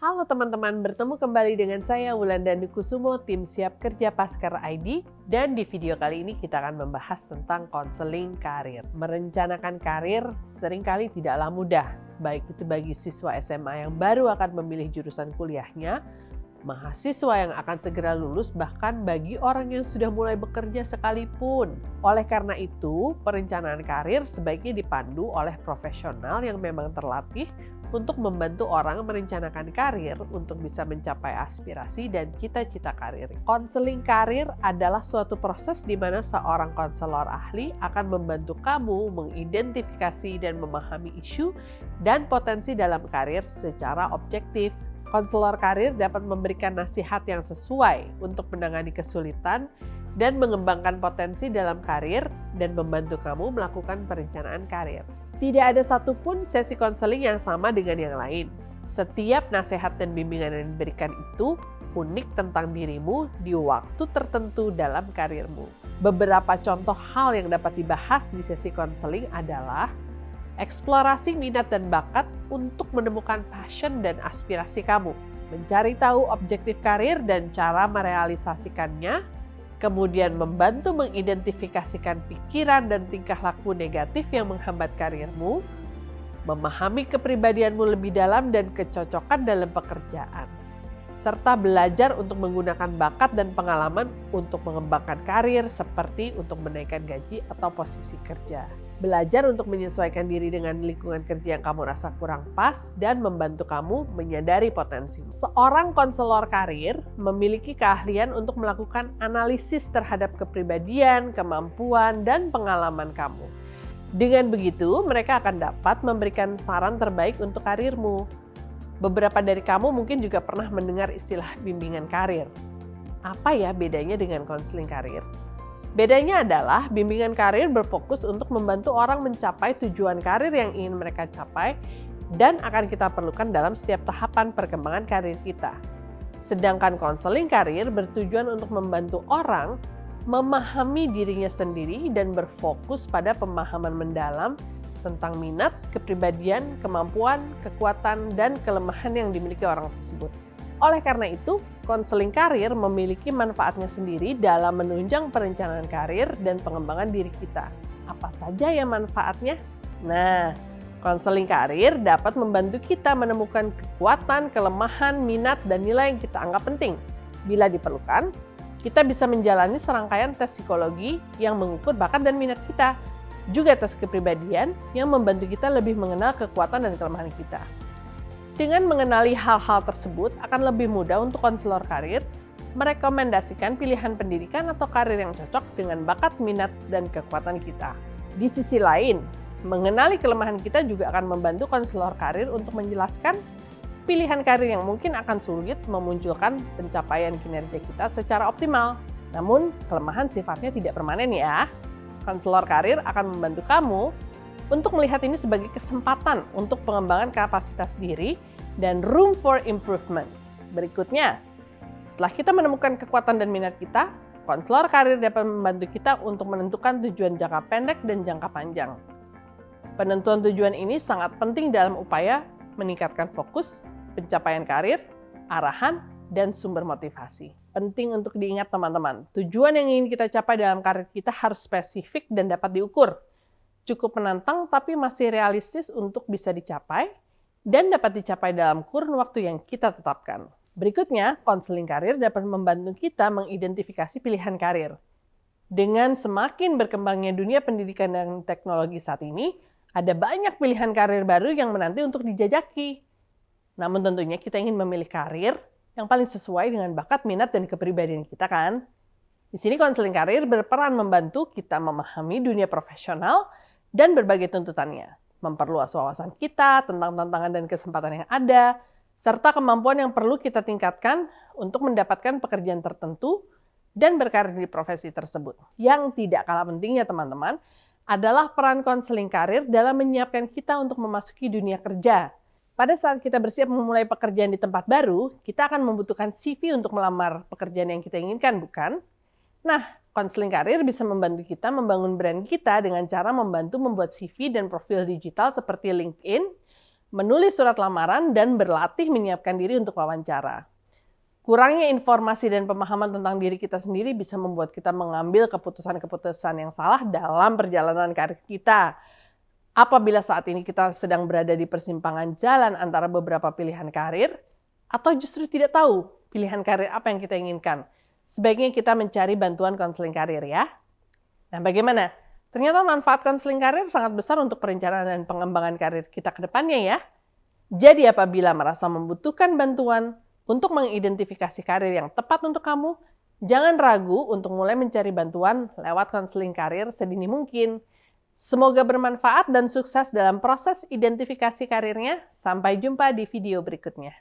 Halo teman-teman, bertemu kembali dengan saya Wulandari Kusumo, tim Siap Kerja Paskar ID. Dan di video kali ini kita akan membahas tentang konseling karir. Merencanakan karir seringkali tidaklah mudah, baik itu bagi siswa SMA yang baru akan memilih jurusan kuliahnya, mahasiswa yang akan segera lulus, bahkan bagi orang yang sudah mulai bekerja sekalipun. Oleh karena itu, perencanaan karir sebaiknya dipandu oleh profesional yang memang terlatih untuk membantu orang merencanakan karir untuk bisa mencapai aspirasi dan cita-cita karir. Konseling karir adalah suatu proses di mana seorang konselor ahli akan membantu kamu mengidentifikasi dan memahami isu dan potensi dalam karir secara objektif. Konselor karir dapat memberikan nasihat yang sesuai untuk menangani kesulitan dan mengembangkan potensi dalam karir dan membantu kamu melakukan perencanaan karir. Tidak ada satupun sesi konseling yang sama dengan yang lain. Setiap nasihat dan bimbingan yang diberikan itu unik tentang dirimu di waktu tertentu dalam karirmu. Beberapa contoh hal yang dapat dibahas di sesi konseling adalah eksplorasi minat dan bakat untuk menemukan passion dan aspirasi kamu, mencari tahu objektif karir dan cara merealisasikannya, kemudian membantu mengidentifikasikan pikiran dan tingkah laku negatif yang menghambat karirmu, memahami kepribadianmu lebih dalam dan kecocokan dalam pekerjaan, serta belajar untuk menggunakan bakat dan pengalaman untuk mengembangkan karir seperti untuk menaikkan gaji atau posisi kerja. Belajar untuk menyesuaikan diri dengan lingkungan kerja yang kamu rasa kurang pas dan membantu kamu menyadari potensi. Seorang konselor karir memiliki keahlian untuk melakukan analisis terhadap kepribadian, kemampuan, dan pengalaman kamu. Dengan begitu, mereka akan dapat memberikan saran terbaik untuk karirmu. Beberapa dari kamu mungkin juga pernah mendengar istilah bimbingan karir. Apa ya bedanya dengan konseling karir? Bedanya adalah bimbingan karir berfokus untuk membantu orang mencapai tujuan karir yang ingin mereka capai dan akan kita perlukan dalam setiap tahapan perkembangan karir kita. Sedangkan konseling karir bertujuan untuk membantu orang memahami dirinya sendiri dan berfokus pada pemahaman mendalam tentang minat, kepribadian, kemampuan, kekuatan, dan kelemahan yang dimiliki orang tersebut. Oleh karena itu, konseling karir memiliki manfaatnya sendiri dalam menunjang perencanaan karir dan pengembangan diri kita. Apa saja ya manfaatnya? Nah, konseling karir dapat membantu kita menemukan kekuatan, kelemahan, minat, dan nilai yang kita anggap penting. Bila diperlukan, kita bisa menjalani serangkaian tes psikologi yang mengukur bakat dan minat kita. Juga tes kepribadian yang membantu kita lebih mengenal kekuatan dan kelemahan kita. Dengan mengenali hal-hal tersebut, akan lebih mudah untuk konselor karir merekomendasikan pilihan pendidikan atau karir yang cocok dengan bakat, minat, dan kekuatan kita. Di sisi lain, mengenali kelemahan kita juga akan membantu konselor karir untuk menjelaskan pilihan karir yang mungkin akan sulit memunculkan pencapaian kinerja kita secara optimal. Namun, kelemahan sifatnya tidak permanen ya. Konselor karir akan membantu kamu untuk melihat ini sebagai kesempatan untuk pengembangan kapasitas diri dan room for improvement. Berikutnya, setelah kita menemukan kekuatan dan minat kita, konselor karir dapat membantu kita untuk menentukan tujuan jangka pendek dan jangka panjang. Penentuan tujuan ini sangat penting dalam upaya meningkatkan fokus, pencapaian karir, arahan, dan sumber motivasi. Penting untuk diingat teman-teman, tujuan yang ingin kita capai dalam karir kita harus spesifik dan dapat diukur. Cukup menantang tapi masih realistis untuk bisa dicapai dan dapat dicapai dalam kurun waktu yang kita tetapkan. Berikutnya, konseling karir dapat membantu kita mengidentifikasi pilihan karir. Dengan semakin berkembangnya dunia pendidikan dan teknologi saat ini, ada banyak pilihan karir baru yang menanti untuk dijajaki. Namun tentunya kita ingin memilih karir yang paling sesuai dengan bakat, minat, dan kepribadian kita kan? Di sini konseling karir berperan membantu kita memahami dunia profesional dan berbagai tuntutannya, memperluas wawasan kita tentang tantangan dan kesempatan yang ada, serta kemampuan yang perlu kita tingkatkan untuk mendapatkan pekerjaan tertentu dan berkarir di profesi tersebut. Yang tidak kalah pentingnya teman-teman, adalah peran konseling karir dalam menyiapkan kita untuk memasuki dunia kerja. Pada saat kita bersiap memulai pekerjaan di tempat baru, kita akan membutuhkan CV untuk melamar pekerjaan yang kita inginkan, bukan? Nah, konseling karir bisa membantu kita membangun brand kita dengan cara membantu membuat CV dan profil digital seperti LinkedIn, menulis surat lamaran, dan berlatih menyiapkan diri untuk wawancara. Kurangnya informasi dan pemahaman tentang diri kita sendiri bisa membuat kita mengambil keputusan-keputusan yang salah dalam perjalanan karir kita. Apabila saat ini kita sedang berada di persimpangan jalan antara beberapa pilihan karir, atau justru tidak tahu pilihan karir apa yang kita inginkan, sebaiknya kita mencari bantuan konseling karir ya. Nah, bagaimana? Ternyata manfaat konseling karir sangat besar untuk perencanaan dan pengembangan karir kita ke depannya ya. Jadi apabila merasa membutuhkan bantuan untuk mengidentifikasi karir yang tepat untuk kamu, jangan ragu untuk mulai mencari bantuan lewat konseling karir sedini mungkin. Semoga bermanfaat dan sukses dalam proses identifikasi karirnya. Sampai jumpa di video berikutnya.